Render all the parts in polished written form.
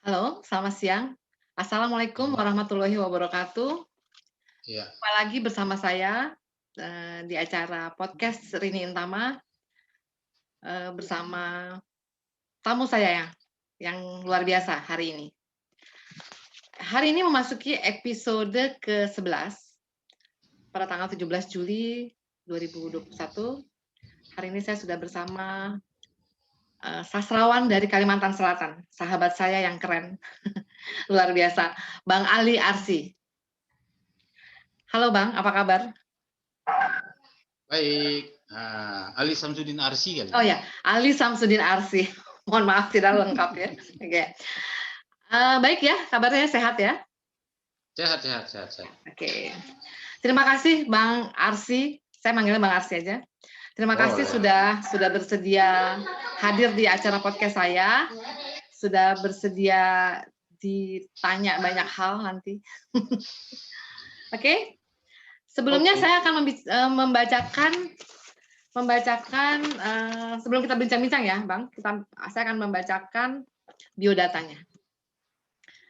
Halo, selamat siang. Assalamualaikum Selamat warahmatullahi wabarakatuh. ya, Jumpa lagi bersama saya, di acara podcast Rini Intama, bersama tamu saya yang luar biasa hari ini. Hari ini memasuki episode ke-11 pada tanggal 17 Juli 2021. Hari ini saya sudah bersama, sastrawan dari Kalimantan Selatan, sahabat saya yang keren, luar biasa, Bang Ali Arsy. Halo Bang, apa kabar? baik. Ali Samsudin Arsy kali Oh ya? ya, Ali Samsudin Arsy. Mohon maaf tidak lengkap ya. Oke. Baik ya, kabarnya sehat ya? Sehat, sehat, sehat, sehat. Oke. Terima kasih Bang Arsy. Saya manggilnya Bang Arsy aja. Terima kasih Boleh. sudah bersedia hadir di acara podcast saya. Sudah bersedia ditanya banyak hal nanti. Oke. Sebelumnya Oke, saya akan membacakan sebelum kita bincang-bincang ya, Bang. Saya akan membacakan biodatanya.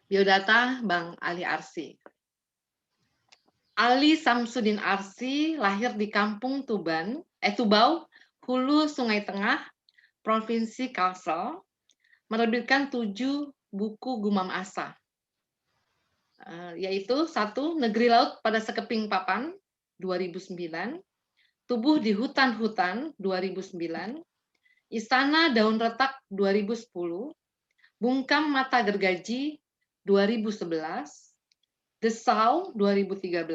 Biodata Bang Ali Arsy. Ali Samsudin Arsy lahir di Kampung Tubau, Hulu Sungai Tengah, Provinsi Kalsel, menerbitkan 7 buku gumam asa, yaitu 1. Negeri Laut pada Sekeping Papan, 2009, Tubuh di Hutan-Hutan, 2009, Istana Daun Retak, 2010, Bungkam Mata Gergaji, 2011, Desau 2013,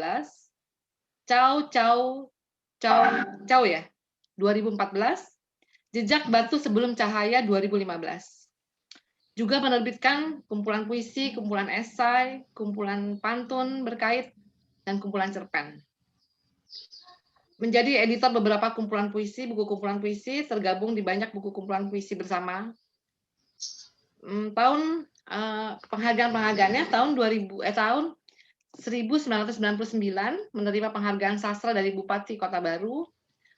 Cao Cao Cao Cao ya 2014, Jejak Batu Sebelum Cahaya 2015. Juga menerbitkan kumpulan puisi, kumpulan esai, kumpulan pantun berkait, dan kumpulan cerpen. Menjadi editor beberapa kumpulan puisi, buku kumpulan puisi, tergabung di banyak buku kumpulan puisi bersama. Penghargaan-penghargaannya tahun 1999 menerima penghargaan sastra dari Bupati Kota Baru,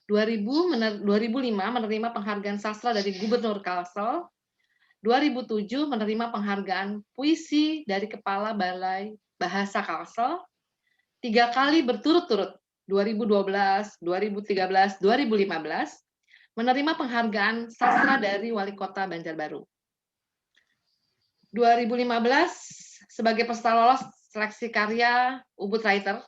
2005 menerima penghargaan sastra dari Gubernur Kalsel, 2007 menerima penghargaan puisi dari Kepala Balai Bahasa Kalsel, 3 kali berturut-turut, 2012, 2013, 2015, menerima penghargaan sastra dari Wali Kota Banjarbaru. 2015 sebagai peserta lolos seleksi karya Ubud Writer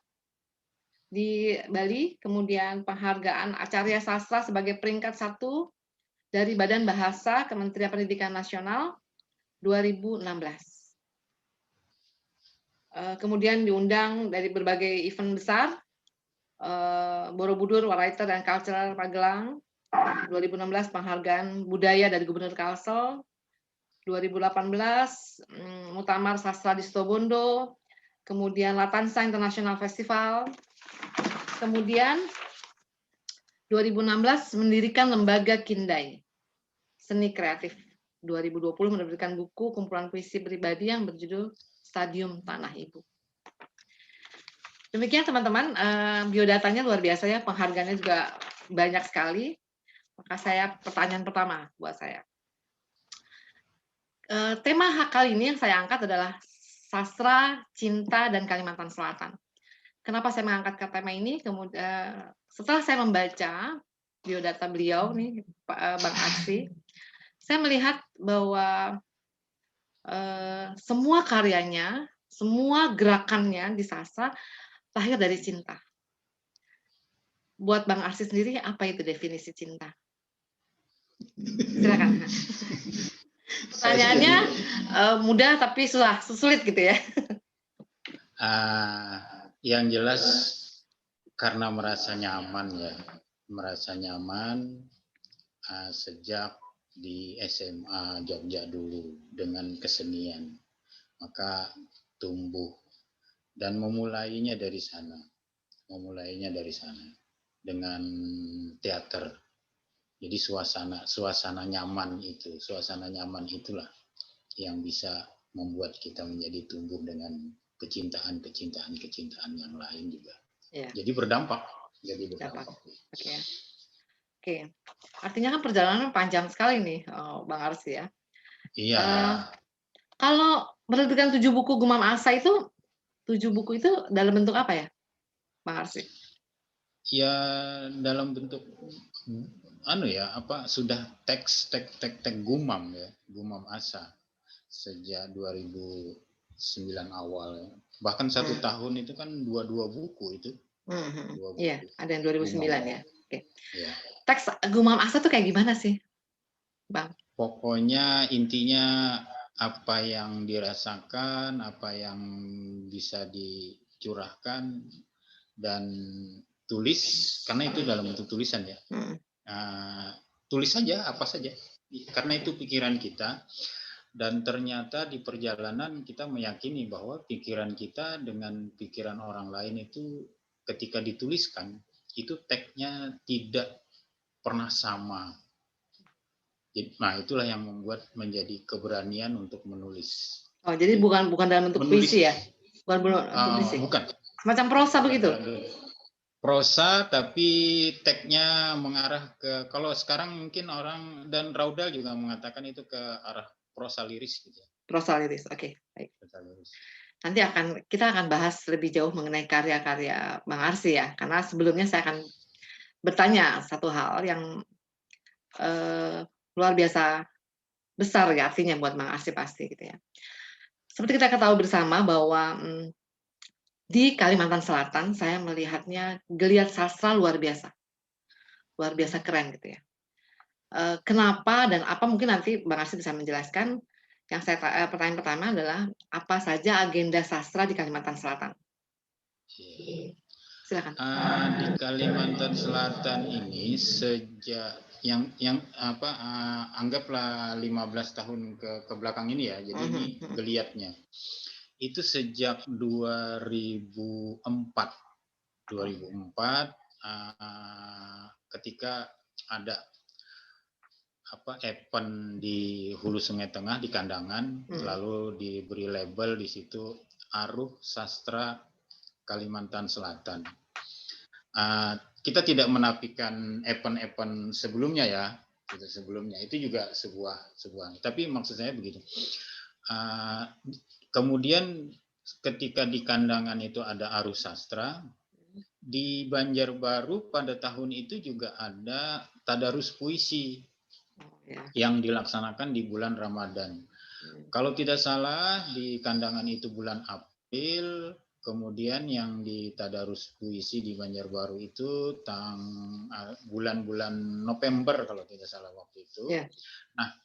di Bali, kemudian penghargaan Acarya Sastra sebagai peringkat 1 dari Badan Bahasa Kementerian Pendidikan Nasional 2016. Kemudian diundang dari berbagai event besar, Borobudur, Writer dan Cultural Magelang, 2016 penghargaan budaya dari Gubernur Kalsel, 2018 Muktamar Sastra di Situbondo, kemudian Latansa International Festival, kemudian 2016 mendirikan lembaga Kindai Seni Kreatif, 2020 menerbitkan buku kumpulan puisi pribadi yang berjudul Stadium Tanah Ibu. Demikian teman-teman, biodatanya luar biasa ya, penghargaannya juga banyak sekali. Maka pertanyaan pertama buat saya. Tema kali ini yang saya angkat adalah sastra, cinta, dan Kalimantan Selatan. Kenapa saya mengangkat tema ini? Kemudian setelah saya membaca biodata beliau nih, Bang Arsy, saya melihat bahwa semua karyanya, semua gerakannya di sastra lahir dari cinta. Buat Bang Arsy sendiri, apa itu definisi cinta? Silakan. Pertanyaannya mudah tapi sulit gitu ya. Yang jelas karena merasa nyaman ya, sejak di SMA Jogja dulu dengan kesenian, maka tumbuh dan memulainya dari sana dengan teater. Jadi suasana nyaman itulah yang bisa membuat kita menjadi tumbuh dengan kecintaan yang lain juga. Ya. Jadi berdampak. Oke. Artinya kan perjalanan panjang sekali nih, Bang Arsy ya. Iya. Kalau menerbitkan 7 buku Gumam Asa itu, 7 buku itu dalam bentuk apa ya, Bang Arsy? Ya dalam bentuk sudah teks Gumam ya, Gumam Asa sejak 2009 awal ya. Bahkan 1 tahun itu kan dua buku itu. Iya, ada yang 2009 ya. Oke. Ya. Teks Gumam Asa tuh kayak gimana sih, Bang? Pokoknya intinya apa yang dirasakan, apa yang bisa dicurahkan dan tulis, karena itu dalam bentuk tulisan ya. Tulis saja apa saja, karena itu pikiran kita. Dan ternyata di perjalanan kita meyakini bahwa pikiran kita dengan pikiran orang lain itu ketika dituliskan itu teksnya tidak pernah sama. Nah, itulah yang membuat menjadi keberanian untuk menulis. Oh, jadi bukan dalam bentuk puisi ya? Bukan puisi. Bukan. Semacam prosa begitu. Prosa, tapi teksnya mengarah ke, kalau sekarang mungkin orang dan Raudal juga mengatakan itu ke arah prosa liris gitu. Prosa liris, oke. Baik. Nanti kita akan bahas lebih jauh mengenai karya-karya Bang Arsy ya, karena sebelumnya saya akan bertanya satu hal yang luar biasa besar ya artinya buat Bang Arsy pasti gitu ya. Seperti kita ketahui bersama bahwa di Kalimantan Selatan saya melihatnya geliat sastra luar biasa keren gitu ya. Kenapa dan apa mungkin nanti Bang Arsy bisa menjelaskan. Yang saya pertanyaan pertama adalah apa saja agenda sastra di Kalimantan Selatan? Silakan. Di Kalimantan Selatan ini sejak anggaplah 15 tahun ke belakang ini ya. Jadi ini geliatnya. Itu sejak 2004 ketika ada event di Hulu Sungai Tengah di Kandangan, lalu diberi label di situ Aruh Sastra Kalimantan Selatan. Kita tidak menafikan event-event sebelumnya ya, itu juga sebuah. Tapi maksud saya begitu. Kemudian ketika di Kandangan itu ada Aruh Sastra, di Banjarbaru pada tahun itu juga ada tadarus puisi yang dilaksanakan di bulan Ramadan. Kalau tidak salah di Kandangan itu bulan April, kemudian yang di tadarus puisi di Banjarbaru itu bulan-bulan November kalau tidak salah waktu itu. Nah,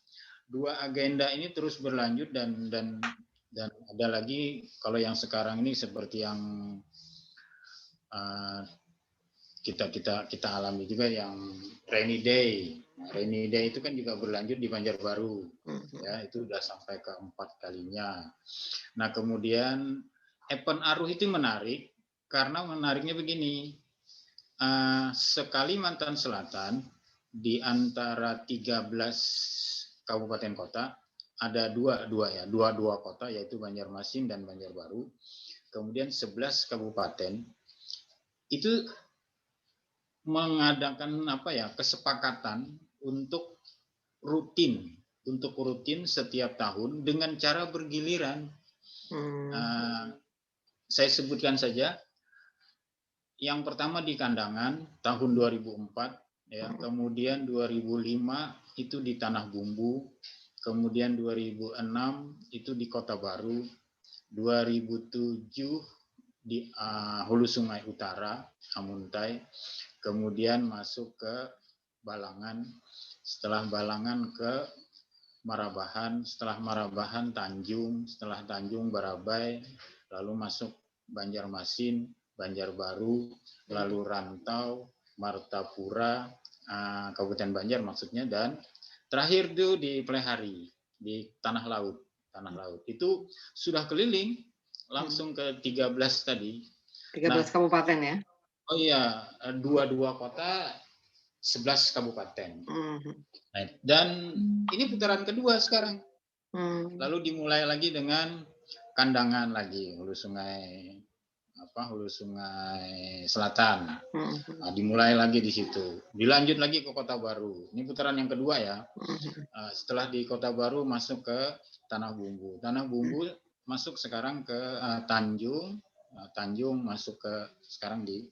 dua agenda ini terus berlanjut dan ada lagi kalau yang sekarang ini seperti yang kita alami juga yang Rainy Day. Rainy Day itu kan juga berlanjut di Banjarbaru, ya itu udah sampai ke 4 kalinya. Nah kemudian event Aruh itu menarik karena menariknya begini, se-Kalimantan Selatan di antara 13 kabupaten kota ada dua kota yaitu Banjarmasin dan Banjarbaru, kemudian 11 kabupaten itu mengadakan kesepakatan untuk rutin setiap tahun dengan cara bergiliran. Saya sebutkan saja. Yang pertama di Kandangan tahun 2004 ya, kemudian 2005 itu di Tanah Bumbu, kemudian 2006 itu di Kota Baru, 2007 di Hulu Sungai Utara, Amuntai, kemudian masuk ke Balangan, setelah Balangan ke Marabahan, setelah Marabahan Tanjung, setelah Tanjung Barabai, lalu masuk Banjarmasin, Banjarbaru, lalu Rantau, Martapura, Kabupaten Banjar maksudnya, dan terakhir itu di Plehari, di Tanah Laut. Itu sudah keliling langsung ke 13 tadi. 13 kabupaten ya? Oh iya, 2 kota, 11 kabupaten. Dan ini putaran kedua sekarang. Lalu dimulai lagi dengan Kandangan lagi, Hulu Sungai Hulu Sungai Selatan. Hmm. Nah, dimulai lagi di situ, dilanjut lagi ke Kota Baru. Ini putaran yang kedua ya. Setelah di Kota Baru masuk ke Tanah Bumbu. Tanah Bumbu masuk sekarang ke Tanjung. Tanjung masuk ke sekarang di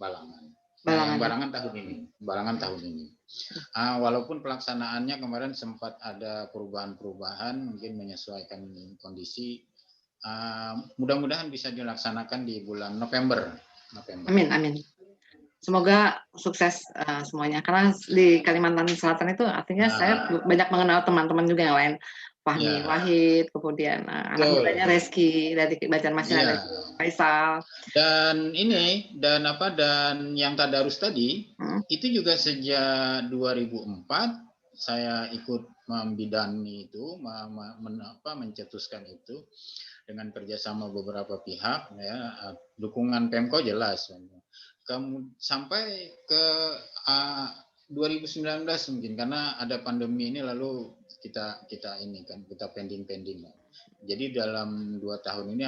Balangan. Nah, yang Balangan tahun ini. Balangan tahun ini. Walaupun pelaksanaannya kemarin sempat ada perubahan-perubahan, mungkin menyesuaikan kondisi. Mudah-mudahan bisa dilaksanakan di bulan November. Amin, amin. Semoga sukses semuanya. Karena di Kalimantan Selatan itu artinya saya banyak mengenal teman-teman juga yang lain. Fahmi Wahid, kemudian anak mudanya Reski dari Banjarmasin, ada Faisal. Dan yang tadarus tadi itu juga sejak 2004 saya ikut membidangi itu, mencetuskan itu dengan kerjasama beberapa pihak, ya, dukungan Pemko jelas. Sampai ke 2019 mungkin karena ada pandemi ini, lalu kita pending. Jadi dalam 2 tahun ini,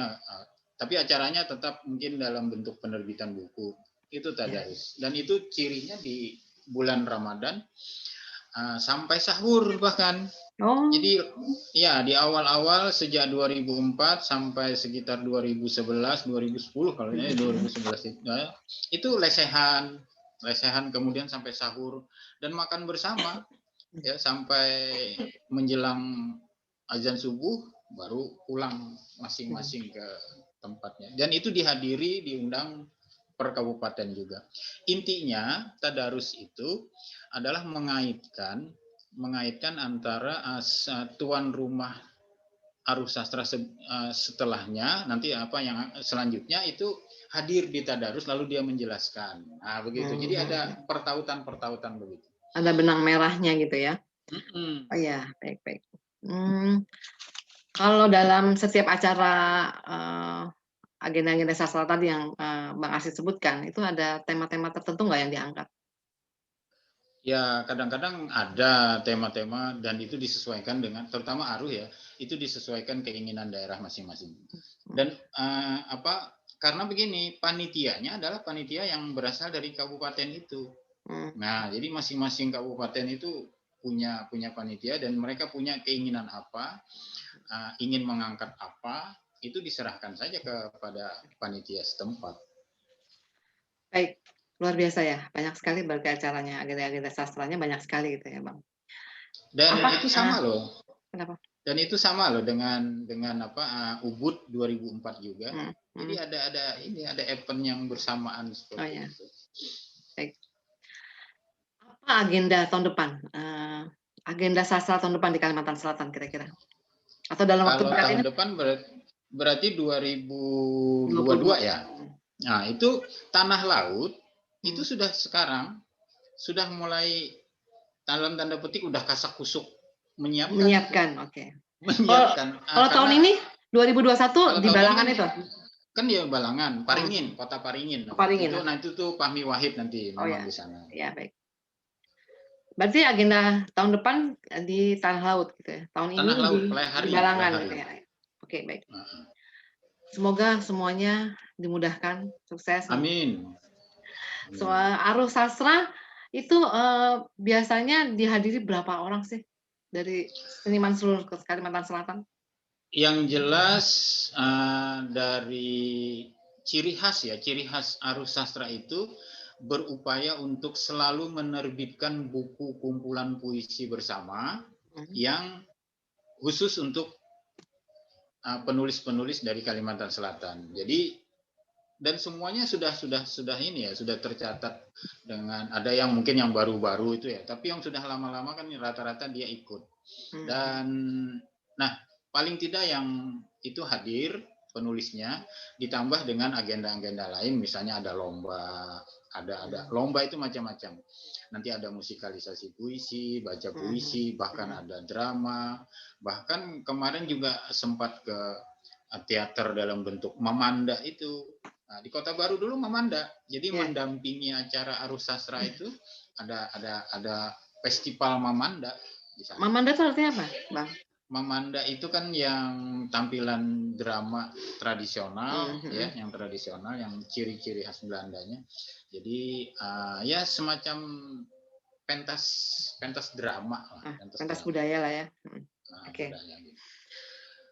tapi acaranya tetap mungkin dalam bentuk penerbitan buku itu tadarus. Dan itu cirinya di bulan Ramadan sampai sahur bahkan. Jadi ya di awal-awal sejak 2004 sampai sekitar 2011, 2010 kalau ini 2011 itu lesehan kemudian sampai sahur dan makan bersama ya sampai menjelang azan subuh baru pulang masing-masing ke tempatnya. Dan itu diundang per kabupaten juga. Intinya tadarus itu adalah mengaitkan antara tuan rumah Arus Sastra setelahnya, nanti yang selanjutnya itu hadir di tadarus lalu dia menjelaskan. Nah, begitu. Jadi ada pertautan begitu. Ada benang merahnya gitu ya. Oh ya, baik. Kalau dalam setiap acara agenda-agenda sastra tadi yang Bang Asid sebutkan, itu ada tema-tema tertentu nggak yang diangkat? Ya, kadang-kadang ada tema-tema dan itu disesuaikan dengan, terutama Aruh ya, itu disesuaikan keinginan daerah masing-masing. Dan karena begini, panitianya adalah panitia yang berasal dari kabupaten itu. Nah, jadi masing-masing kabupaten itu punya panitia dan mereka punya keinginan apa, ingin mengangkat apa, itu diserahkan saja kepada panitia setempat. Baik. Luar biasa ya, banyak sekali berarti acaranya, agenda-agenda sastranya banyak sekali gitu ya, Bang. Dan itu sama loh. Kenapa? Dan itu sama loh dengan Ubud 2004 juga. Jadi ada event yang bersamaan seperti itu. Baik. Apa agenda tahun depan? Agenda sastra tahun depan di Kalimantan Selatan kira-kira? Atau dalam waktu dekat ini? Tahun depan berarti 2022 ya. Nah, itu Tanah Laut itu sudah mulai dalam tanda petik udah kasak kusuk menyiapkan. Oke. Kalau tahun ini 2021 di Balangan itu? Kan dia Balangan, Paringin, Kota Paringin. Itu tuh Fahmi Wahid nanti memang di sana. Ya, baik. Berarti agenda tahun depan di Tanah Laut gitu ya. Tahun ini di Balangan gitu ya. Oke, baik. Semoga semuanya dimudahkan, sukses. Amin. Soal Arus Sastra itu biasanya dihadiri berapa orang sih dari seniman seluruh Kalimantan Selatan? Yang jelas dari ciri khas Arus Sastra itu berupaya untuk selalu menerbitkan buku kumpulan puisi bersama yang khusus untuk penulis-penulis dari Kalimantan Selatan. Jadi dan semuanya sudah tercatat dengan ada yang mungkin yang baru-baru itu ya, tapi yang sudah lama-lama kan rata-rata dia ikut. Dan paling tidak yang itu hadir penulisnya ditambah dengan agenda-agenda lain, misalnya ada lomba, ada lomba itu macam-macam. Nanti ada musikalisasi puisi, baca puisi, bahkan ada drama, bahkan kemarin juga sempat ke teater dalam bentuk Mamanda itu. Nah, di Kota Baru dulu Mamanda, jadi mendampingi acara Arus Sastra itu ada festival Mamanda di sana. Mamanda itu artinya apa, Bang? Mamanda itu kan yang tampilan drama tradisional ya, Mhm. yang tradisional, yang ciri-ciri khas Belandanya. Jadi ya semacam pentas pentas drama lah, pentas Pentas drama. budaya lah ya. Oke. Budaya gitu.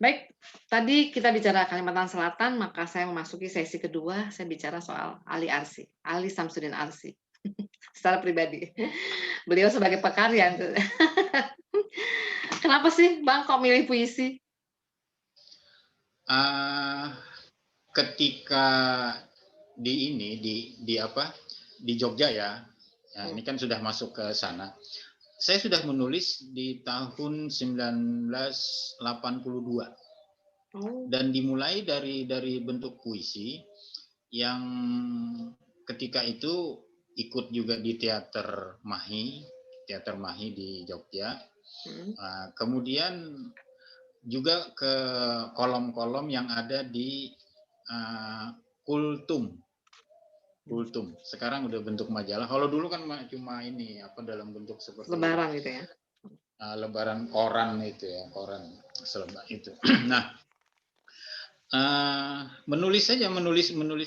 Baik, tadi kita bicara Kalimantan Selatan, maka saya memasuki sesi kedua, saya bicara soal Ali Arsy, Ali Samsudin Arsy, secara pribadi. Beliau sebagai pekarya. Kenapa sih Bang kok milih puisi? Ketika di apa, di Jogja ya, ini kan sudah masuk ke sana. Saya sudah menulis di tahun 1982 dan dimulai dari bentuk puisi yang ketika itu ikut juga di teater Mahi di Jogja. Kemudian juga ke kolom-kolom yang ada di Kultum. Sekarang udah bentuk majalah. Kalau dulu kan cuma ini apa dalam bentuk seperti Lebaran gitu ya. Lebaran koran itu ya, koran selebar itu. Nah, menulis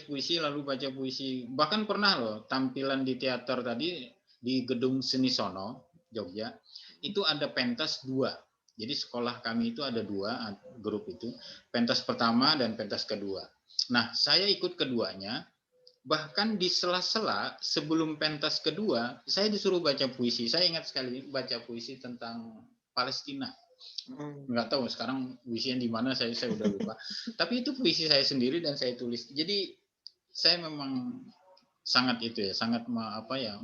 puisi lalu baca puisi. Bahkan pernah loh tampilan di teater tadi di Gedung Seni Sono Jogja itu ada pentas 2. Jadi sekolah kami itu ada 2 grup itu, pentas pertama dan pentas kedua. Nah, saya ikut keduanya. Bahkan di sela-sela sebelum pentas kedua, saya disuruh baca puisi. Saya ingat sekali baca puisi tentang Palestina. Nggak tahu sekarang puisinya di mana, saya udah lupa. Tapi itu puisi saya sendiri dan saya tulis. Jadi saya memang sangat sangat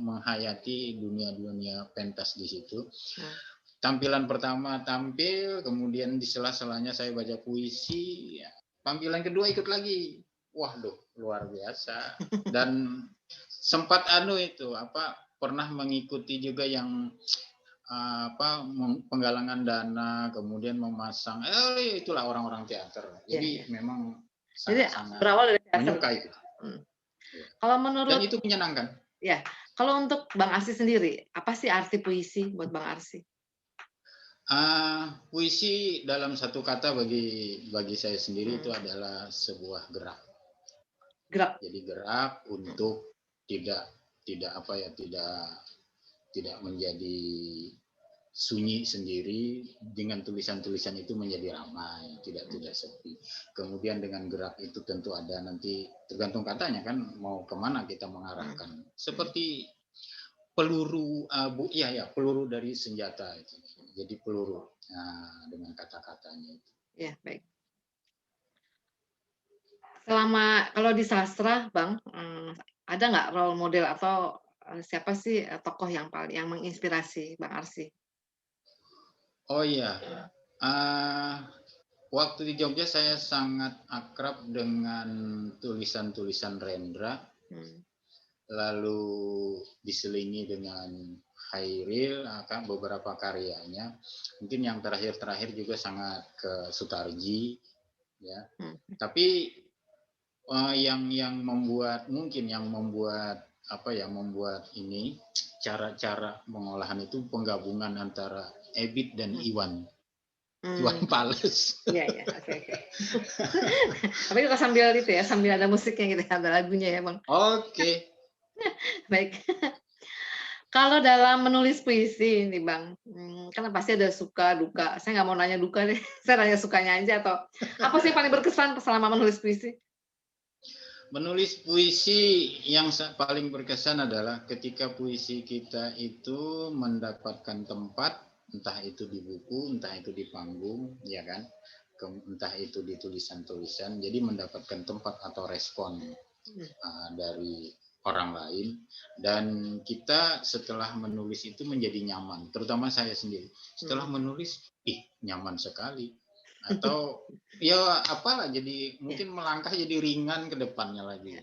menghayati dunia pentas di situ. Tampilan pertama tampil, kemudian di sela-selanya saya baca puisi. Tampilan kedua ikut lagi. Waduh, luar biasa. Dan sempat pernah mengikuti juga yang penggalangan dana, kemudian memasang itulah orang-orang teater. Jadi memang sangat berawal dari teater. menyukai. Kalau menurut, dan itu menyenangkan. Ya, kalau untuk Bang Arsy sendiri, apa sih arti puisi buat Bang Arsy? Puisi dalam satu kata bagi saya sendiri itu adalah sebuah gerak. Jadi gerak untuk tidak menjadi sunyi sendiri, dengan tulisan-tulisan itu menjadi ramai, tidak sepi. Kemudian dengan gerak itu tentu ada nanti tergantung katanya kan mau kemana kita mengarahkan. Seperti peluru peluru dari senjata itu. Jadi peluru dengan kata-katanya itu. Ya, baik. Kalau di sastra, Bang, ada nggak role model atau siapa sih tokoh yang menginspirasi Bang Arsy? Oh iya, waktu di Jogja saya sangat akrab dengan tulisan-tulisan Rendra, lalu diselingi dengan Hairil, beberapa karyanya. Mungkin yang terakhir juga sangat ke Sutarji, ya. Tapi yang membuat ini cara-cara pengolahan itu penggabungan antara Ebit dan Iwan Fals. Iya, oke. Tapi itu sambil ada musiknya gitu, ada lagunya ya, Bang. Oke. Baik. Kalau dalam menulis puisi nih Bang, kan pasti ada suka duka. Saya nggak mau nanya duka deh, saya nanya sukanya aja, atau apa sih yang paling berkesan selama menulis puisi? Menulis puisi yang paling berkesan adalah ketika puisi kita itu mendapatkan tempat, entah itu di buku, entah itu di panggung, ya kan, entah itu di tulisan-tulisan, jadi mendapatkan tempat atau respon dari orang lain, dan kita setelah menulis itu menjadi nyaman, terutama saya sendiri. Setelah menulis, nyaman sekali. Atau ya apalah, jadi mungkin melangkah jadi ringan ke depannya lagi.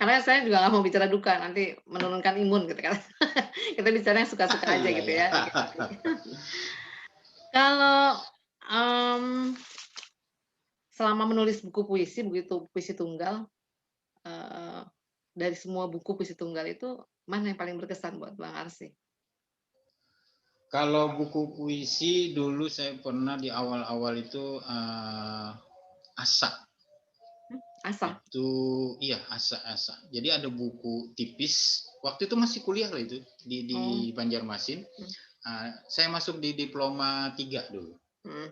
Karena saya juga nggak mau bicara duka, nanti menurunkan imun gitu kan. Kita bicara yang suka-suka aja gitu ya. Kalau selama menulis buku puisi, begitu puisi tunggal, dari semua buku puisi tunggal itu, mana yang paling berkesan buat Bang Arsy? Kalau buku puisi dulu saya pernah di awal-awal itu Asa. Asa. Itu iya Asa. Jadi ada buku tipis. Waktu itu masih kuliah lah itu di Banjarmasin. Saya masuk di diploma 3 dulu.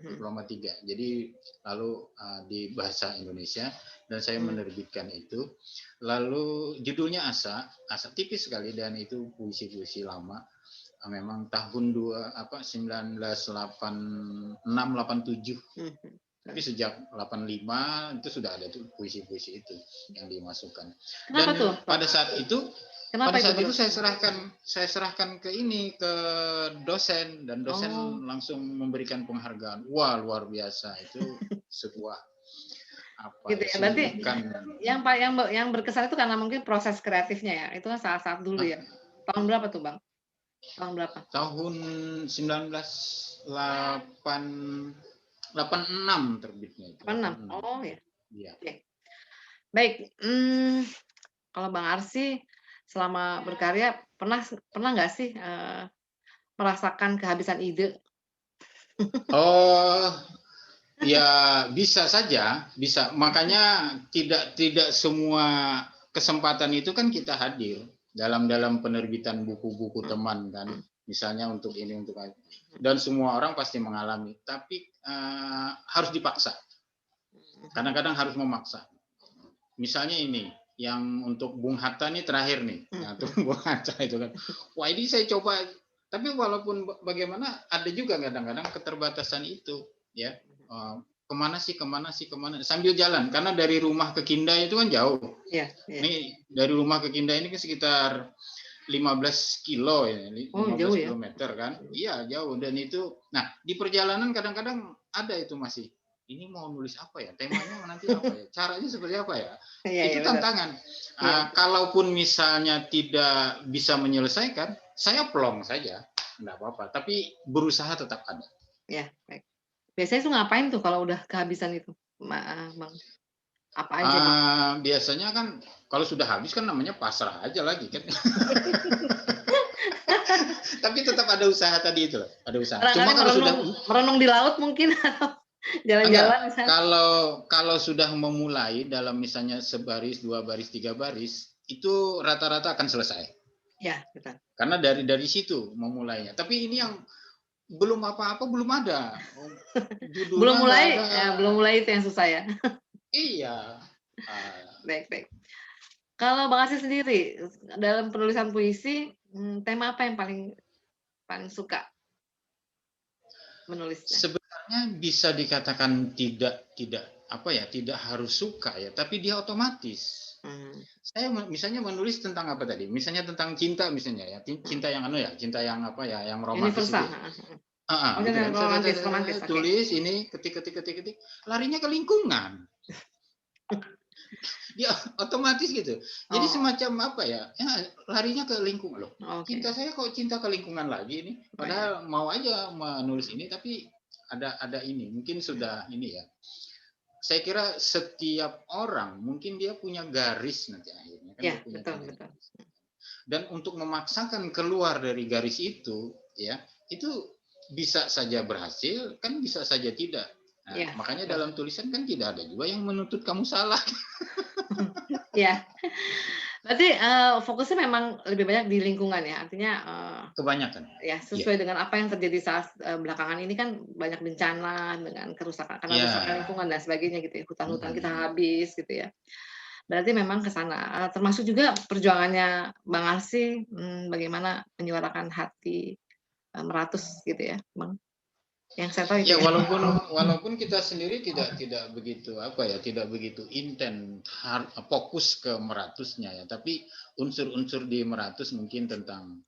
Diploma 3. Jadi lalu di bahasa Indonesia dan saya menerbitkan itu. Lalu judulnya Asa tipis sekali dan itu puisi-puisi lama. Memang tahun 1986 87. Tapi sejak 85 itu sudah ada tuh puisi-puisi itu yang dimasukkan. Kenapa Dan tuh, pada saat itu Kenapa itu saya serahkan ke dosen dan dosen langsung memberikan penghargaan. Wah, luar biasa itu sebuah gitu ya. Berarti yang berkesan itu karena mungkin proses kreatifnya ya. Itu kan saat-saat dulu ya. Tahun berapa tuh, Bang? Tahun berapa? Tahun 1986 terbitnya itu. 86. Oh ya. Iya. Oke. Baik. Kalau Bang Arsy selama berkarya pernah nggak sih merasakan kehabisan ide? Oh, ya bisa saja, bisa. Makanya tidak semua kesempatan itu kan kita hadir dalam penerbitan buku-buku teman kan. Misalnya untuk ini untuk dan semua orang pasti mengalami. Tapi harus dipaksa. Kadang-kadang harus memaksa. Misalnya ini yang untuk Bung Hatta nih terakhir nih. Nah, untuk Bung Hatta itu kan. Wah, ini saya coba. Tapi walaupun bagaimana ada juga kadang-kadang keterbatasan itu, ya. Kemana sih sambil jalan karena dari rumah ke Kindai itu kan jauh. Iya. Ini dari rumah ke Kindai ini kan sekitar 15 kilo ya, 15 kilometer kan. Iya, jauh dan itu. Nah, di perjalanan kadang-kadang ada itu masih ini mau nulis apa ya, temanya nanti apa ya, caranya seperti apa ya. Itu tantangan. Kalaupun misalnya tidak bisa menyelesaikan, saya plong saja, enggak apa-apa. Tapi berusaha tetap ada. Ya, baik. Biasanya tuh ngapain tuh kalau udah kehabisan itu, Bang? Apa aja? Biasanya kan kalau sudah habis kan namanya pasrah aja lagi kan. Tapi tetap ada usaha tadi itu, ada usaha. Cuma kalau sudah merenung di laut mungkin atau jalan-jalan misalnya. Kalau sudah memulai dalam misalnya sebaris, 2 baris, 3 baris, itu rata-rata akan selesai. Ya, betul. Karena dari situ memulainya. Tapi ini yang belum apa-apa belum ada. Belum mulai itu yang susah ya. Iya. Baik. Kalau Bang Arsy sendiri dalam penulisan puisi, tema apa yang paling suka menulisnya? Sebenarnya bisa dikatakan tidak harus suka ya, tapi dia otomatis. Saya misalnya menulis tentang apa tadi? Misalnya tentang cinta misalnya ya, cinta yang cinta yang apa ya, yang romantis itu. Gitu kan. Tulis ini ketik, larinya ke lingkungan. Dia otomatis gitu. Jadi semacam apa ya? Larinya ke lingkungan loh. Cinta saya kok cinta ke lingkungan lagi ini. Padahal mau aja menulis ini tapi ada ini. Mungkin sudah ini ya. Saya kira setiap orang mungkin dia punya garis nanti akhirnya kan. Ya, betul. Dan untuk memaksakan keluar dari garis itu ya, itu bisa saja berhasil, kan bisa saja tidak. Nah, makanya dalam tulisan kan tidak ada juga yang menuntut kamu salah. Ya, berarti fokusnya memang lebih banyak di lingkungan ya, artinya kebanyakan. Ya, sesuai dengan apa yang terjadi saat belakangan ini kan banyak bencana dengan kerusakan lingkungan dan sebagainya gitu ya, hutan-hutan kita habis gitu ya. Berarti memang ke sana. Termasuk juga perjuangannya Bang Arsy, bagaimana menyuarakan hati Meratus gitu ya, Bang. Yang saya tahu itu. Ya, walaupun kita sendiri tidak begitu tidak begitu intens fokus ke Meratusnya ya, tapi unsur-unsur di Meratus mungkin tentang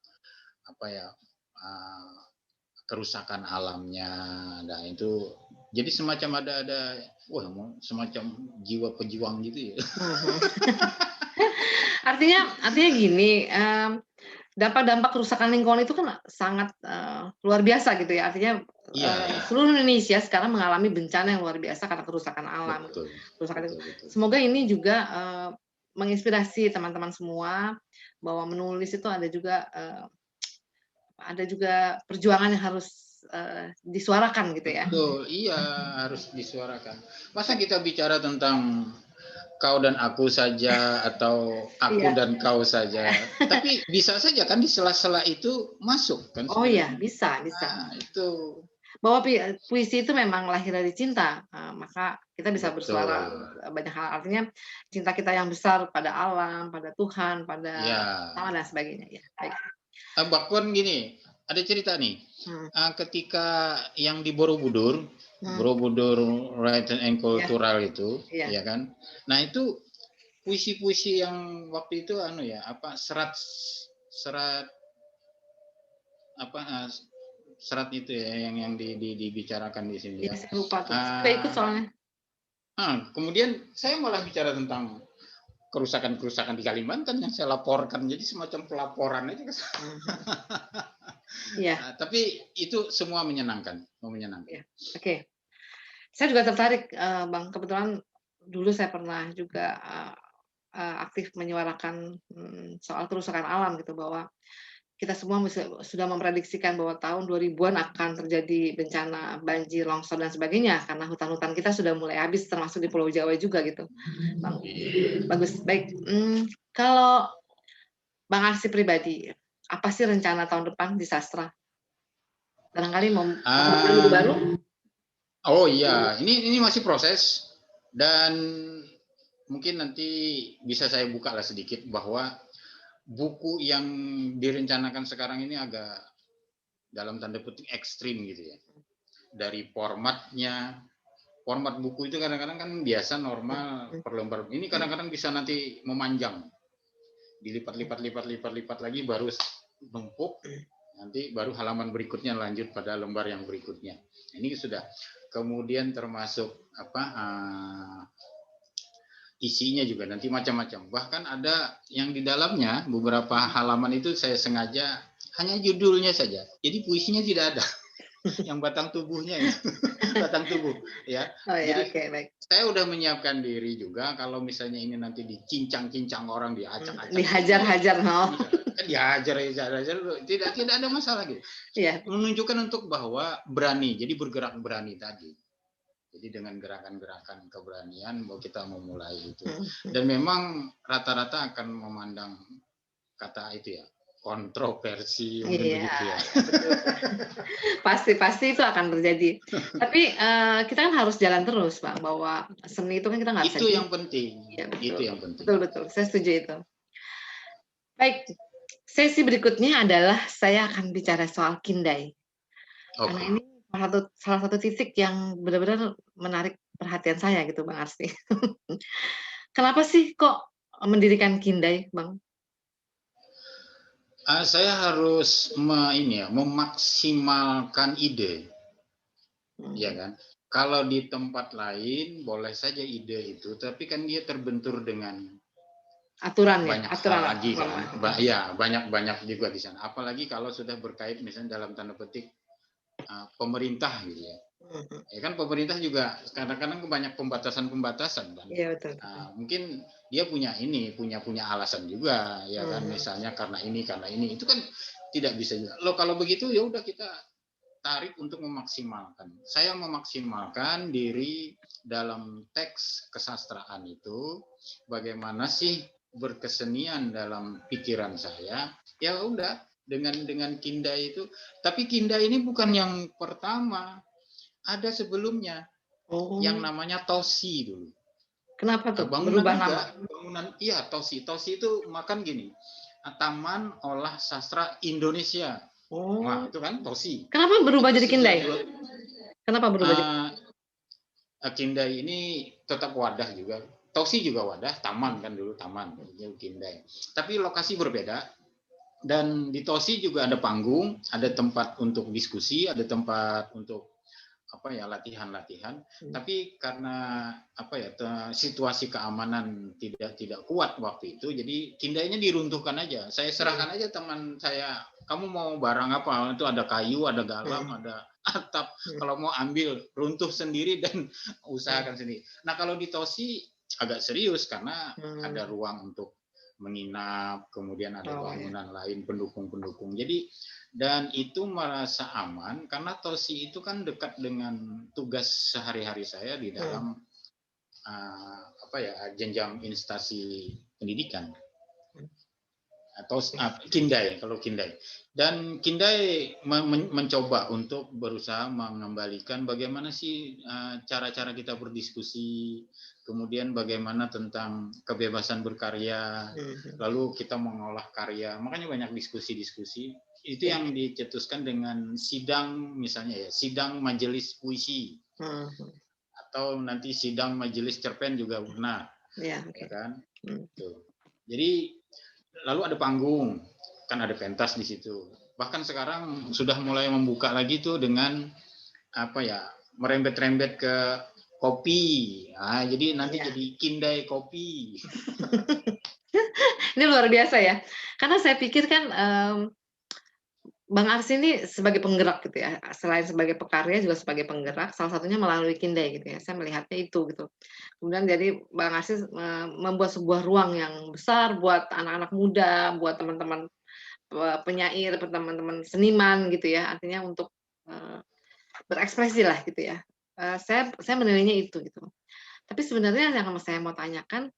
kerusakan alamnya. Nah, itu jadi semacam ada semacam jiwa pejuang gitu ya. Artinya gini, dampak kerusakan lingkungan itu kan sangat luar biasa gitu ya. Artinya seluruh Indonesia sekarang mengalami bencana yang luar biasa karena kerusakan alam. Betul. Semoga ini juga menginspirasi teman-teman semua bahwa menulis itu ada juga ada juga perjuangan yang harus disuarakan gitu ya. Betul, iya harus disuarakan. Masa kita bicara tentang kau dan aku saja atau aku Iya. dan kau saja. Tapi bisa saja kan di sela-sela itu masuk kan Oh iya, sebenarnya. bisa. Nah, itu Bahwa puisi itu memang lahir dari cinta, maka kita bisa bersuara betul. banyak hal. Artinya cinta kita yang besar pada alam, pada Tuhan, pada Ya, pasangan dan sebagainya. Ya, baik. bahkan gini, ada cerita nih. Hmm. Ketika yang di Borobudur, Hmm. Borobudur Rights and Iya. Cultural itu, Iya. ya kan. Nah, itu puisi-puisi yang waktu itu serat serat itu ya yang dibicarakan di sini Iya, ya. saya lupa tuh. Saya nggak ikut soalnya. Kemudian saya malah bicara tentang kerusakan-kerusakan di Kalimantan yang saya laporkan, jadi semacam pelaporan aja ke sana. Iya. Tapi itu semua menyenangkan. Ya. Oke. Saya juga tertarik, Bang. Kebetulan dulu saya pernah juga aktif menyuarakan soal kerusakan alam gitu, bahwa kita semua sudah memprediksikan bahwa tahun 2000-an akan terjadi bencana banjir, longsor dan sebagainya karena hutan-hutan kita sudah mulai habis termasuk di Pulau Jawa juga gitu, Bang. Bagus, baik. Kalau Bang Arsy pribadi, apa sih rencana tahun depan di sastra? Barangkali mau membuat buku baru? Oh iya, ini masih proses dan mungkin nanti bisa saya buka lah sedikit bahwa buku yang direncanakan sekarang ini agak dalam tanda petik ekstrim gitu ya. Dari formatnya, format buku itu kadang-kadang kan biasa normal per lembar. Ini kadang-kadang bisa nanti memanjang, dilipat lagi baru numpuk, nanti baru halaman berikutnya lanjut pada lembar yang berikutnya. Ini sudah. Kemudian termasuk isinya juga nanti macam-macam. Bahkan ada yang di dalamnya beberapa halaman itu saya sengaja hanya judulnya saja. Jadi puisinya tidak ada. Yang batang tubuhnya ya. Batang tubuh ya. Oh ya, Jadi oke, baik. saya udah menyiapkan diri juga kalau misalnya ini nanti dicincang-cincang orang, diacak-acak. Dihajar-hajar, Dihajar, tidak ada masalah gitu. Iya. Menunjukkan untuk bahwa berani, jadi bergerak berani tadi. Jadi dengan gerakan-gerakan keberanian bahwa kita memulai itu. Dan memang rata-rata akan memandang kata itu ya, kontroversi mungkin begitu ya. Pasti itu akan terjadi. Tapi kita kan harus jalan terus, Bang, bahwa seni itu kan kita nggak bisa. Itu yang penting. Ya, betul. Itu yang penting. Betul. Saya setuju itu. Baik, sesi berikutnya adalah saya akan bicara soal Kindai. Karena ini salah satu titik yang benar-benar menarik perhatian saya gitu, Bang Arsy. Kenapa sih kok mendirikan Kindai, Bang? Saya harus memaksimalkan ide, ya kan? Kalau di tempat lain boleh saja ide itu, tapi kan dia terbentur dengan aturan hal lagi kan. Ya, banyak juga di sana. Apalagi kalau sudah berkait misalnya dalam tanda petik pemerintah gitu ya. Ya kan pemerintah juga kadang-kadang banyak pembatasan-pembatasan kan. Iya, betul. Mungkin dia punya alasan juga ya kan, misalnya karena ini itu kan tidak bisa juga. Loh kalau begitu ya udah kita tarik untuk memaksimalkan. Saya memaksimalkan diri dalam teks kesastraan itu, bagaimana sih berkesenian dalam pikiran saya. Ya udah dengan Kindai itu, tapi Kindai ini bukan yang pertama. Ada sebelumnya yang namanya Tosi dulu. Kenapa tuh? Bangunan iya Tosi itu makan gini, Taman Olah Sastra Indonesia. Wah itu kan Tosi. Kenapa berubah jadi Kindai? Kenapa berubah jadi Kindai ini tetap wadah juga. Tosi juga wadah, taman kan dulu taman, Kindai. Tapi lokasi berbeda. Dan di Tosi juga ada panggung, ada tempat untuk diskusi, ada tempat untuk latihan-latihan. Tapi karena situasi keamanan tidak kuat waktu itu, jadi Kindainya diruntuhkan aja. Saya serahkan aja teman saya, kamu mau barang apa? Itu ada kayu, ada galam, ada atap. Kalau mau ambil, runtuh sendiri dan usahakan sendiri. Nah kalau di Tosi agak serius karena ada ruang untuk menginap, kemudian ada Oh ya. bangunan lain pendukung-pendukung. Jadi dan itu merasa aman karena Tosi itu kan dekat dengan tugas sehari-hari saya di dalam jenjang instansi pendidikan atau Kindai kalau Kindai. Dan Kindai mencoba untuk berusaha mengembalikan bagaimana sih cara-cara kita berdiskusi, kemudian bagaimana tentang kebebasan berkarya, lalu kita mengolah karya. Makanya banyak diskusi-diskusi. Itu yang dicetuskan dengan sidang misalnya ya, sidang majelis puisi. Atau nanti sidang majelis cerpen juga pernah. Ya kan? Tuh. Jadi lalu ada panggung, kan ada pentas di situ. Bahkan sekarang sudah mulai membuka lagi tuh dengan merembet-rembet ke kopi. Nah, jadi nanti jadi Kindai kopi. Ini luar biasa ya. Karena saya pikir kan Bang Arsy ini sebagai penggerak gitu ya, selain sebagai pekarya juga sebagai penggerak, salah satunya melalui Kindai gitu ya. Saya melihatnya itu gitu. Kemudian jadi Bang Arsy membuat sebuah ruang yang besar buat anak-anak muda, buat teman-teman penyair, teman-teman seniman gitu ya. Artinya untuk berekspresi lah gitu ya. Saya menilainya itu gitu. Tapi sebenarnya yang saya mau tanyakan,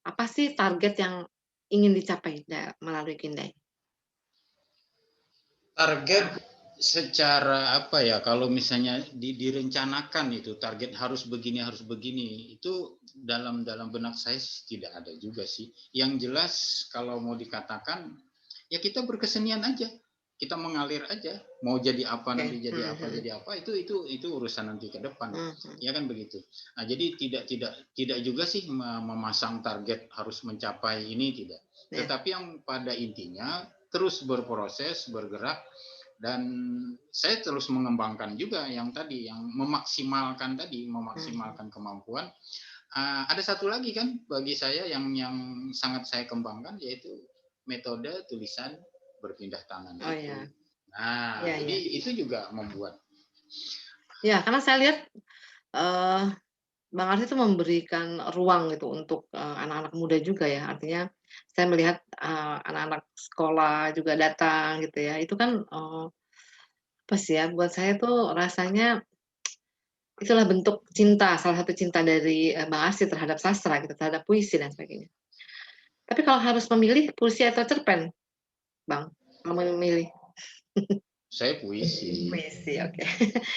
apa sih target yang ingin dicapai melalui Kindai? Target secara kalau misalnya direncanakan itu target harus begini itu dalam benak saya tidak ada juga sih. Yang jelas kalau mau dikatakan ya kita berkesenian aja, kita mengalir aja, mau jadi apa nanti jadi apa itu urusan nanti ke depan, ya kan begitu. Nah, jadi tidak juga sih memasang target harus mencapai ini, tidak. Tetapi yang pada intinya terus berproses, bergerak, dan saya terus mengembangkan juga yang memaksimalkan kemampuan. Ada satu lagi kan bagi saya yang sangat saya kembangkan, yaitu metode tulisan berpindah tangan itu. Ya. Nah, jadi itu juga membuat. Ya, karena saya lihat Bang Arsy itu memberikan ruang gitu untuk anak-anak muda juga ya. Artinya saya melihat anak-anak sekolah juga datang gitu ya. Itu kan apa sih ya, buat saya tuh rasanya itulah bentuk cinta, salah satu cinta dari Bang Arsy terhadap sastra gitu, terhadap puisi dan sebagainya. Tapi kalau harus memilih puisi atau cerpen, Bang, mau memilih? Saya puisi. Puisi, oke.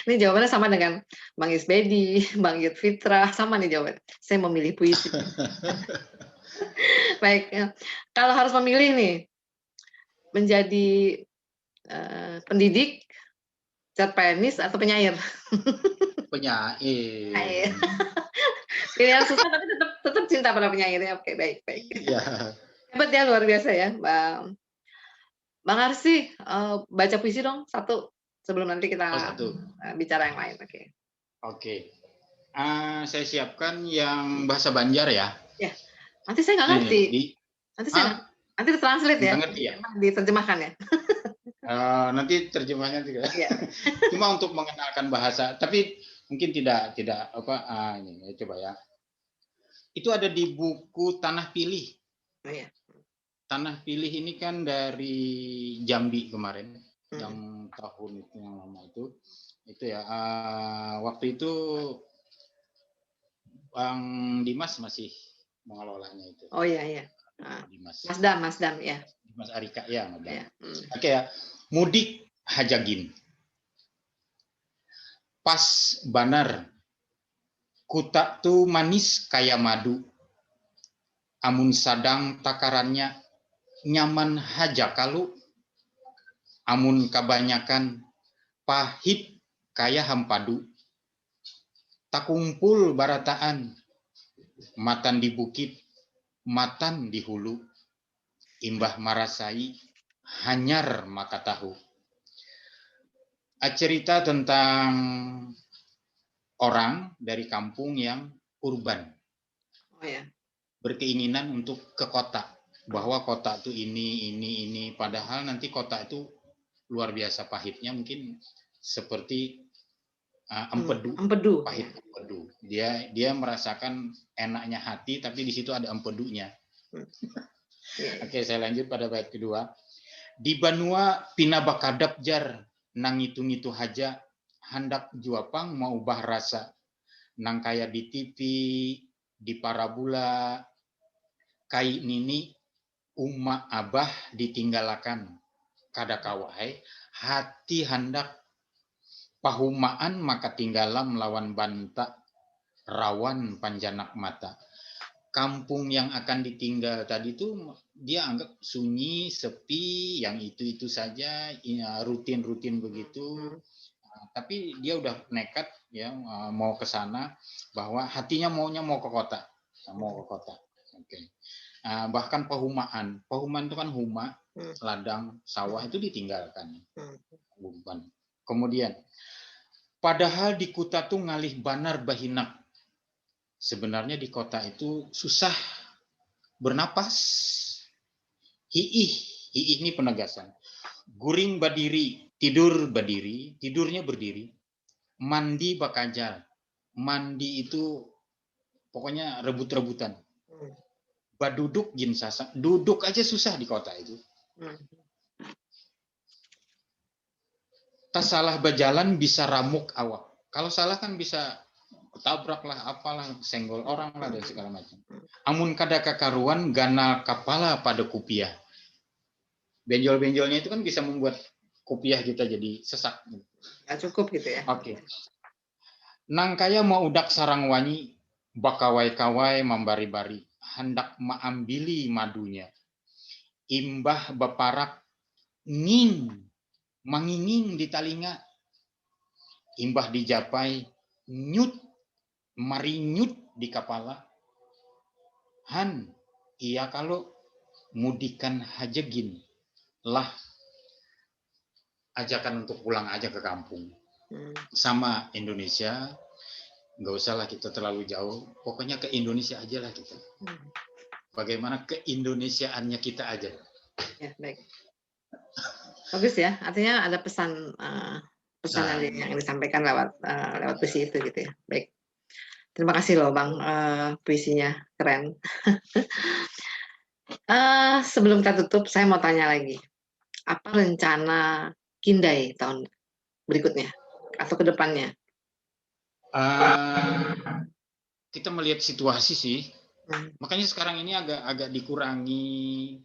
Ini jawabannya sama dengan Bang Isbedi, Bang Yud Fitra, sama nih jawabannya. Saya memilih puisi. Baik, kalau harus memilih nih, menjadi pendidik, cerpenis, atau penyair? Penyair. Pilihan susah tapi tetap cinta pada penyairnya. Oke, baik. Ya. Hebat ya, luar biasa ya, Bang Arsy, baca puisi dong satu sebelum nanti kita bicara yang lain. Oke. Saya siapkan yang bahasa Banjar ya. Ya, nanti saya nggak ngerti. Nanti ditranslate ya, diterjemahkan ya. Nanti terjemahnya tidak. Cuma untuk mengenalkan bahasa, tapi mungkin tidak ini coba ya. Itu ada di buku Tanah Pilih. Tanah Pilih ini kan dari Jambi kemarin, yang tahun itu yang lama itu ya. Waktu itu Bang Dimas masih mengelolanya itu. Oh iya. Mas Dam ya. Mas Arika ya. Oke ya. Mudik Hajagin. Pas banar. Kutak tu manis kayak madu. Amun sadang takarannya nyaman haja kalu. Amun kebanyakan pahit kayak hampadu. Takumpul barataan. Matan di bukit, matan di hulu. Imbah marasai, hanyar maka tahu. Cerita tentang orang dari kampung yang urban. Berkeinginan untuk ke kota. Bahwa kota itu ini. Padahal nanti kota itu luar biasa pahitnya, mungkin seperti empedu. Pahit empedu. Dia merasakan enaknya hati, tapi di situ ada empedunya. Oke, saya lanjut pada bait kedua. Di Banua pinabakadap jar nang itu haja hendak juapang mau ubah rasa nang kaya di TV di parabola kai nini umma abah ditinggalakan kada kawai hati hendak pahumaan maka tinggalam lawan banta rawan panjanak mata. Kampung yang akan ditinggal tadi itu dia anggap sunyi, sepi, yang itu saja, rutin-rutin begitu. Tapi dia udah nekat ya mau ke sana, bahwa hatinya maunya mau ke kota, mau ke kota. Oke. Bahkan pahumaan itu kan huma, ladang, sawah itu ditinggalkan. Bukan. Kemudian, padahal di kota tuh ngalih banar bahinak. Sebenarnya di kota itu susah bernapas. Hiih ini penegasan. Guring badiri, tidur badiri, tidurnya berdiri. Mandi bakajal. Mandi itu pokoknya rebut-rebutan. Baduduk jin sasa. Duduk aja susah di kota itu. Tas salah berjalan bisa ramuk awak. Kalau salah kan bisa tabrak lah, apalah, senggol orang lah dan segala macam. Amun kada kakaruan ganal kepala pada kupiah. Benjol-benjolnya itu kan bisa membuat kupiah kita jadi sesak. Nggak cukup gitu ya. Oke. Nang kaya mau udak sarang wanyi, bakawai-kawai membari-bari, hendak maambili madunya. Imbah baparak manginging di talinga. Imbah dijapai nyut marinyut di kepala. Han, iya kalau mudikan hajegin lah ajakan untuk pulang aja ke kampung. Sama Indonesia, nggak usah lah kita terlalu jauh. Pokoknya ke Indonesia aja lah kita. Bagaimana keindonesiaannya kita aja. Ya, baik. Bagus ya, artinya ada pesan yang disampaikan lewat puisi itu gitu ya. Baik. Terima kasih loh Bang, puisinya keren. Sebelum kita tutup, saya mau tanya lagi. Apa rencana Kindai tahun berikutnya atau ke depannya? Kita melihat situasi sih. Makanya sekarang ini agak dikurangi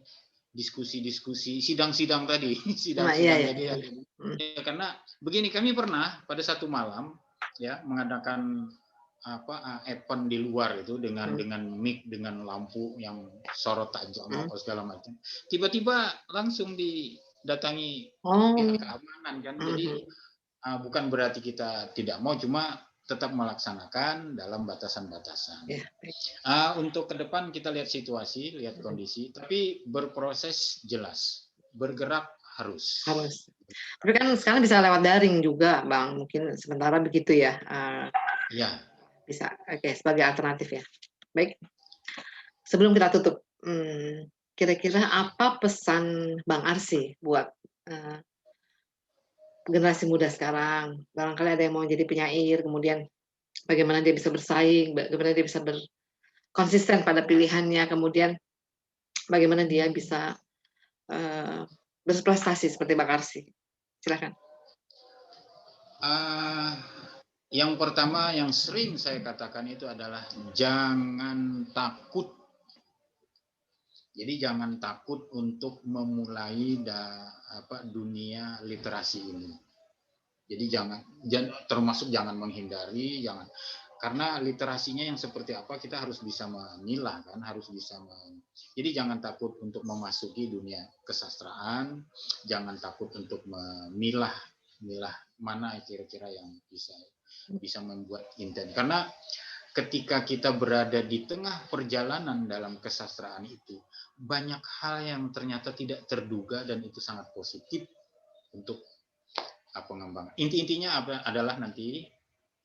diskusi-diskusi, sidang-sidang tadi. Tadi. Ya, karena begini, kami pernah pada satu malam ya mengadakan event di luar itu dengan mic, dengan lampu yang sorot tajam apa segala macam. Tiba-tiba langsung didatangi pihak keamanan kan. Jadi bukan berarti kita tidak mau, cuma tetap melaksanakan dalam batasan-batasan. Untuk ke depan kita lihat situasi, lihat kondisi, tapi berproses jelas, bergerak harus. Tapi kan sekarang bisa lewat daring juga, Bang. Mungkin sementara begitu ya. Ya. Bisa, oke, sebagai alternatif ya. Baik. Sebelum kita tutup, kira-kira apa pesan Bang Arsy buat generasi muda sekarang? Barangkali ada yang mau jadi penyair, kemudian bagaimana dia bisa bersaing, bagaimana dia bisa konsisten pada pilihannya, kemudian bagaimana dia bisa berprestasi seperti Bang Arsy. Silakan. Yang pertama yang sering saya katakan itu adalah jangan takut. Jadi jangan takut untuk memulai dunia literasi ini. Jadi termasuk jangan menghindari, karena literasinya yang seperti apa kita harus bisa memilah kan, jadi jangan takut untuk memasuki dunia kesastraan, jangan takut untuk memilah mana kira-kira yang bisa membuat intent. Karena ketika kita berada di tengah perjalanan dalam kesastraan itu, banyak hal yang ternyata tidak terduga dan itu sangat positif untuk pengembangan. Intinya adalah nanti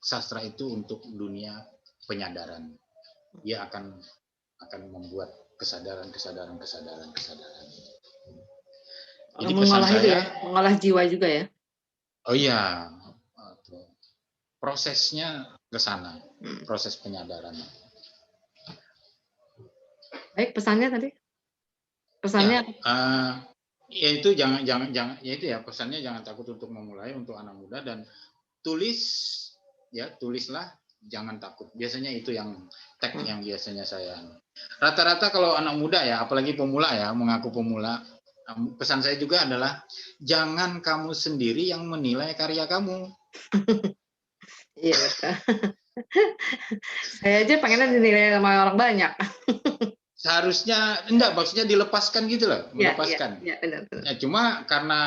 sastra itu untuk dunia penyadaran. Dia akan membuat kesadaran. Jadi pesan saya mengolah jiwa juga ya. Oh iya, prosesnya ke sana, proses penyadaran. Baik, pesannya tadi. Ya, Pesannya ya itu jangan ya itu ya pesannya jangan takut untuk memulai untuk anak muda dan tulis ya tulislah jangan takut. Biasanya itu yang tag yang biasanya saya. Rata-rata kalau anak muda ya, apalagi pemula ya, mengaku pemula, pesan saya juga adalah jangan kamu sendiri yang menilai karya kamu. iya betul. Saya aja pengennya dinilai sama orang banyak. Seharusnya enggak, maksudnya dilepaskan gitu loh, Iya, iya, melepaskan. iya, benar, benar. Ya, cuma karena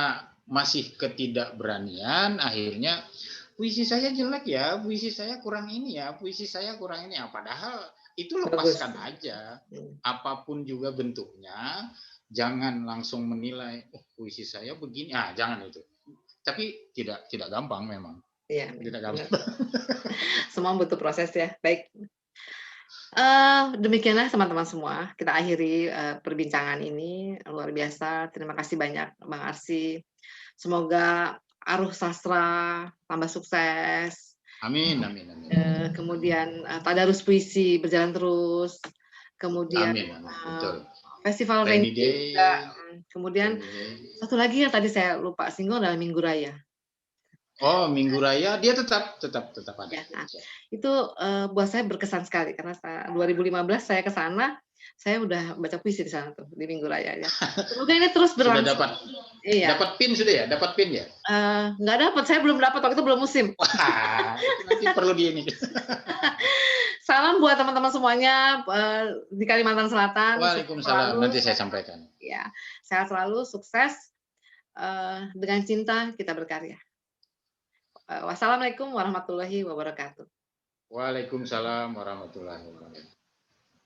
masih ketidakberanian, akhirnya puisi saya jelek ya, puisi saya kurang ini ya, puisi saya kurang ini ya. Padahal itu Bagus. lepaskan aja, apapun juga bentuknya, jangan langsung menilai, oh puisi saya begini, jangan itu. Tapi tidak gampang memang, Iya, tidak benar. gampang. Semua butuh proses ya. Baik. Demikianlah teman-teman semua, kita akhiri perbincangan ini luar biasa. Terima kasih banyak Bang Arsy. Semoga Aruh Sastra tambah sukses. Amin, amin, amin. Kemudian Tadarus Puisi berjalan terus. Kemudian Amin, amin. Betul. Festival Rainy Rainy Day juga. Kemudian Rainy Day. satu lagi yang tadi saya lupa singgung adalah Minggu Raya. Oh, Minggu Raya dia tetap ada. Ya, nah, itu buat saya berkesan sekali karena 2015 saya ke sana, saya udah baca puisi di sana tuh di Minggu Raya ya. Semoga ini terus Sudah berlangsung. Iya. dapat pin sudah ya? Dapat pin ya? Nggak dapat, saya belum dapat waktu itu belum musim. Wah, itu nanti perlu di ini. Salam buat teman-teman semuanya di Kalimantan Selatan. Waalaikumsalam. Nanti saya sampaikan. Ya, sehat selalu, sukses. Dengan cinta kita berkarya. Wassalamualaikum warahmatullahi wabarakatuh. Waalaikumsalam warahmatullahi wabarakatuh.